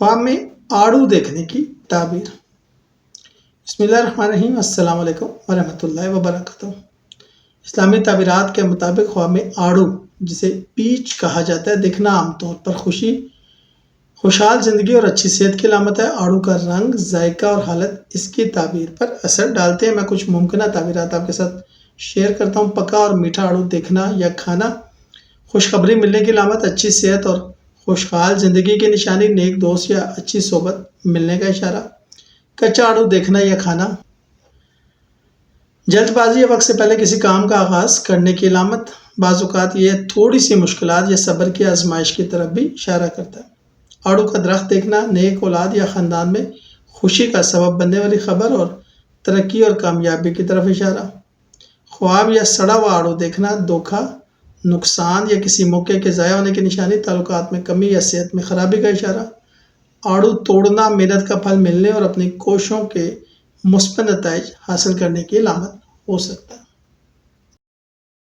ख्वाब में आड़ू देखने की ताबीर। बिस्मिल्लाहिर्रहमानिर्रहीम, अस्सलाम वालेकुम वरहमतुल्लाहि वबरकातुहू। इस्लामी ताबीरात के मुताबिक ख्वाब में आड़ू, जिसे पीच कहा जाता है, दिखना आमतौर पर खुशी, खुशहाल ज़िंदगी और अच्छी सेहत की अलामत है। आड़ू का रंग, जायका और हालत इसकी ताबीर पर असर डालते हैं। मैं कुछ मुमकिन ताबीरात आपके साथ शेयर करता हूँ। पका और मीठा आड़ू देखना या खाना खुशखबरी मिलने की अलामत, अच्छी सेहत और खुशहाल ज़िंदगी की निशानी, नेक दोस्त या अच्छी सोबत मिलने का इशारा। कच्चा आड़ू देखना या खाना जल्दबाजी या वक्त से पहले किसी काम का आगाज़ करने की अलामत। बाज़ औक़ात यह थोड़ी सी मुश्किलात या सब्र की आजमाइश की तरफ भी इशारा करता है। आड़ू का दरख्त देखना नेक औलाद या ख़ानदान में खुशी का सबब बनने वाली खबर और तरक्की और कामयाबी की तरफ इशारा। ख्वाब या सड़ा हुआ आड़ू देखना धोखा, नुकसान या किसी मौके के ज़ाया होने की निशानी, ताल्लुकात में कमी या सेहत में ख़राबी का इशारा। आड़ू तोड़ना मेहनत का फल मिलने और अपनी कोशिशों के मुस्बत नताइज हासिल करने की अलामत हो सकता है।